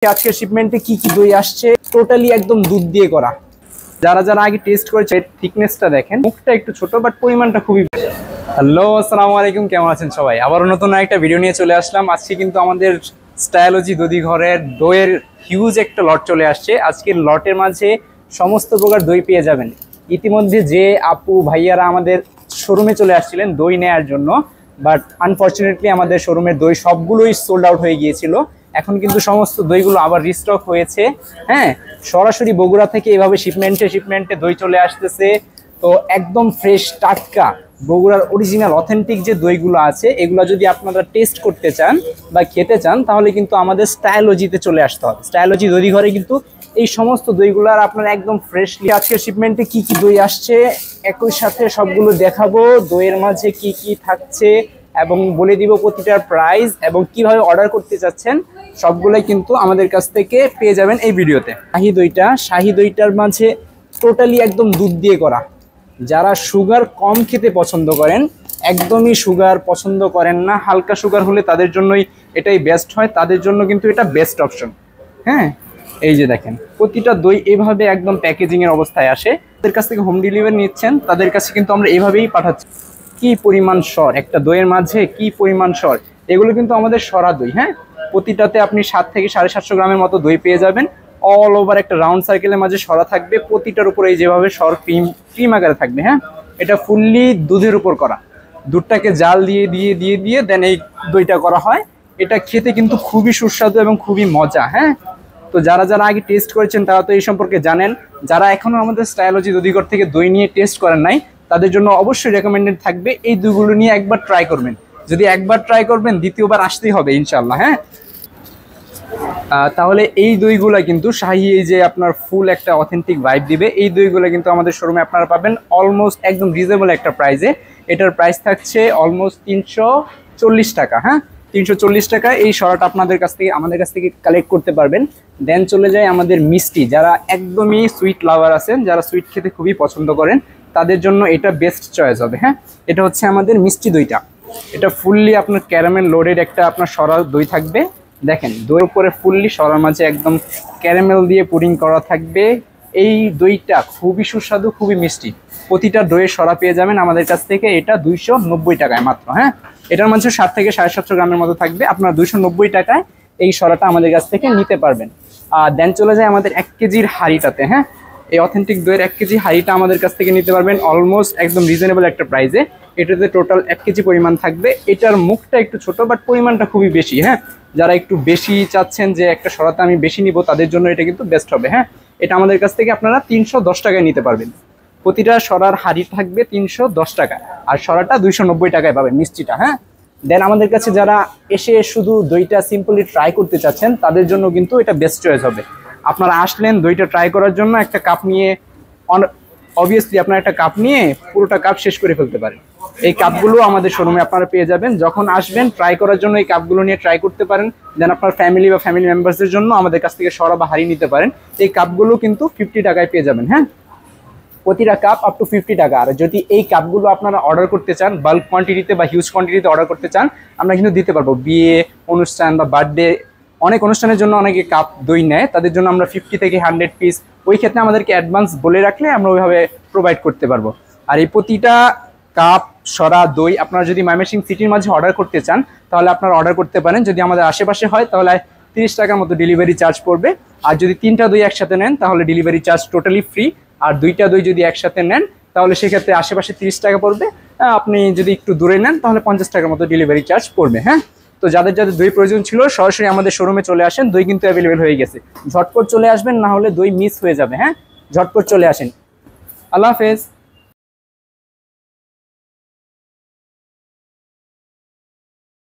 আজকের শিপমেন্টে কি কি দই আসছে টোটালি একদম দুধ দিয়ে করা। যারা যারা আগে টেস্ট করেছে থিকনেসটা দেখেন, মুখটা একটু ছোট বাট পরিমাণটা খুবই। হ্যালো, আসসালামু আলাইকুম, কেমন আছেন সবাই? আবারও নতুন একটা ভিডিও নিয়ে চলে আসলাম। আজকে কিন্তু আমাদের স্টাইলজি দধি ঘরের দইয়ের হিউজ একটা লট চলে আসছে। আজকের লটের মাঝে সমস্ত প্রকার দই পেয়ে যাবেন। ইতিমধ্যে যে আপু ভাইয়ারা আমাদের শোরুমে চলে আসছিলেন দই নেয়ার জন্য, বাট আনফরচুনেটলি আমাদের শোরুমের দই সবগুলোই সোল্ড আউট হয়ে গিয়েছিল। এখন কিন্তু সমস্ত দইগুলো আবার রিস্টক হয়েছে। হ্যাঁ, সরাসরি বগুড়া থেকে এভাবে শিপমেন্টে দই চলে আসতেছে। তো একদম ফ্রেশ টাটকা বগুড়ার অরিজিনাল অথেন্টিক যে দইগুলো আছে, এগুলো যদি আপনারা টেস্ট করতে চান বা খেতে চান তাহলে কিন্তু আমাদের স্টাইলজিতে চলে আসতে হবে। স্টাইলজি দই ঘরে কিন্তু এই সমস্ত দইগুলো আর আপনারা একদম ফ্রেশলি। আজকের শিপমেন্টে কি কি দই আসছে একই সাথে সবগুলো দেখাবো, দইয়ের মাঝে কি কি থাকছে এবং বলে দিব প্রতিটার প্রাইস এবং কিভাবে অর্ডার করতে চাচ্ছেন সবগুলোই কিন্তু আমাদের কাছ থেকে পেয়ে যাবেন এই ভিডিওতে। শাহি দইটার মাঝে টোটালি একদম দুধ দিয়ে করা। যারা সুগার কম খেতে পছন্দ করেন, একদমই সুগার পছন্দ করেন না, হালকা সুগার হলে তাদের জন্যই এটাই বেস্ট হয়, তাদের জন্য কিন্তু এটা বেস্ট অপশন। হ্যাঁ, এই যে দেখেন প্রতিটা দই এইভাবে একদম প্যাকেজিং এর অবস্থায় আসে। তাদের কাছ থেকে হোম ডেলিভারি নিচ্ছেন, তাদের কাছে কিন্তু আমরা এইভাবেই পাঠাচ্ছি। কি পরিমাণ সর একটা দইয়ের মাঝে, কি পরিমাণ সর! এগুলো কিন্তু আমাদের সরা দই। হ্যাঁ, প্রতিটাতে আপনি 7 থেকে 750 গ্রামের মতো দই পেয়ে যাবেন। অল ওভার একটা রাউন্ড সার্কেলের মাঝে সরা থাকবে, প্রতিটার উপরে যেভাবে সর ক্রিম আকারে থাকবে। হ্যাঁ, এটা ফুললি দুধের উপর করা, দুধটাকে জাল দিয়ে দেন এই দইটা করা হয়। এটা খেতে কিন্তু খুবই সুস্বাদু এবং খুবই মজা। হ্যাঁ, তো যারা যারা আগে টেস্ট করেছেন তারা তো এই সম্পর্কে জানেন। যারা এখনো আমাদের স্টাইলজি দধিঘর থেকে দই নিয়ে টেস্ট করেন নাই, তাদের জন্য অবশ্যই রেকমেন্ডেড থাকবে এই দইগুলো নিয়ে একবার ট্রাই করবেন। যদি একবার ট্রাই করবেন দ্বিতীয়বার আসতেই হবে ইনশাল্লাহ। হ্যাঁ, তাহলে এই দইগুলো কিন্তু শাহি, এই যে আপনার ফুল একটা অথেন্টিক ভাইব দিবে, এই দইগুলো কিন্তু আমাদের শোরুমে আপনারা পাবেন অলমোস্ট একদম রিজনেবল একটা প্রাইসে। এটার প্রাইস থাকছে অলমোস্ট 340 টাকা। হ্যাঁ, 340 টাকা এই সরাটা আপনাদের কাছ থেকে আমাদের কাছ থেকে কালেক্ট করতে পারবেন। দেন চলে যায় আমাদের মিষ্টি। যারা একদমই সুইট লাভার আছেন, যারা সুইট খেতে খুবই পছন্দ করেন, তাদের জন্য এটা বেস্ট চয়েস হবে। হ্যাঁ, এটা হচ্ছে আমাদের মিষ্টি দইটা। এটা ফুললি আপনার ক্যারামেল লোডেড একটা আপনার সরা দই থাকবে। দেখেন দইয়ের উপরে ফুললি সরার মাঝে একদম ক্যারামেল দিয়ে পুডিং করা থাকবে। এই দইটা খুবই সুস্বাদু, খুবই মিষ্টি। প্রতিটা দইয়ের সরা পেয়ে যাবেন আমাদের কাছ থেকে। এটা 290 টাকায় মাত্র। হ্যাঁ, এটার মাঝে 7 থেকে 750 গ্রামের মতো থাকবে। আপনারা 290 টাকায় এই সরাটা আমাদের কাছ থেকে নিতে পারবেন। দেন চলে যায় আমাদের 1 কেজির হাঁড়িটাতে। হ্যাঁ, এই অথেন্টিক দইয়ের 1 কেজি হাঁড়িটা আমাদের কাছ থেকে নিতে পারবেন অলমোস্ট একদম রিজনেবল একটা প্রাইসে। এটাতে টোটাল 1 কেজি পরিমাণ থাকবে। এটার মুখটা একটু ছোট বাট পরিমাণটা খুবই বেশি। হ্যাঁ, যারা একটু বেশি চাচ্ছেন যে একটা সরাতে আমি বেশি নিব, তাদের জন্য এটা কিন্তু বেস্ট হবে। হ্যাঁ, এটা আমাদের কাছ থেকে আপনারা 310 টাকায় নিতে পারবেন। প্রতিটা সরার হাঁড়ি থাকবে 310 টাকা, আর সরাটা 290 টাকায় পাবেন মিষ্টিটা। হ্যাঁ, দেন আমাদের কাছে যারা এসে শুধু দইটা সিম্পলি ট্রাই করতে চাচ্ছেন, তাদের জন্য কিন্তু এটা বেস্ট চয়েস হবে। আপনারা আসলেন দইটা ট্রাই করার জন্য, একটা কাপ নিয়ে অবভিয়াসলি আপনার একটা কাপ নিয়ে পুরোটা কাপ শেষ করে ফেলতে পারেন। এই কাপগুলো আমাদের শোরুমে আপনারা পেয়ে যাবেন। যখন আসবেন ট্রাই করার জন্য এই কাপগুলো নিয়ে ট্রাই করতে পারেন। দেন আপনার ফ্যামিলি বা ফ্যামিলি মেম্বার্সদের জন্য আমাদের কাছ থেকে সরা বা হাঁড়ি নিতে পারেন। এই কাপগুলো কিন্তু 50 টাকায় পেয়ে যাবেন। হ্যাঁ, প্রতিটা কাপ আপ টু 50 টাকা। আর যদি এই কাপগুলো আপনারা অর্ডার করতে চান, বাল্ক কোয়ান্টিটিতে বা হিউজ কোয়ান্টিটিতে অর্ডার করতে চান, আমরা কিন্তু দিতে পারবো। বিয়ে অনুষ্ঠান বা বার্থডে, অনেক অনুষ্ঠানের জন্য অনেকে কাপ দই নেয়, তাদের জন্য আমরা 50 থেকে 100 পিস, ওই ক্ষেত্রে আমাদেরকে অ্যাডভান্স বলে রাখলে আমরা ওইভাবে প্রোভাইড করতে পারবো। আর এই প্রতিটা কাপ সরা দই আপনারা যদি ময়মনসিংহ সিটির মাঝে অর্ডার করতে চান তাহলে আপনারা অর্ডার করতে পারেন। যদি আমাদের আশেপাশে হয় তাহলে 30 টাকার মতো ডেলিভারি চার্জ পড়বে। আর যদি 3টা দই একসাথে নেন তাহলে ডেলিভারি চার্জ টোটালি ফ্রি। আর 2টা দই যদি একসাথে নেন তাহলে সেক্ষেত্রে আশেপাশে 30 টাকা পড়বে। আপনি যদি একটু দূরে নেন তাহলে 50 টাকার মতো ডেলিভারি চার্জ পড়বে। হ্যাঁ, তো যাদের যাদের দই প্রয়োজন ছিল সরাসরি আমাদের শোরুমে চলে আসেন। দই কিন্তু অ্যাভেলেবেল হয়ে গেছে, ঝটপট চলে আসবেন, না হলে দই মিস হয়ে যাবে। হ্যাঁ, ঝটপট চলে আসেন। আল্লাহ হাফেজ।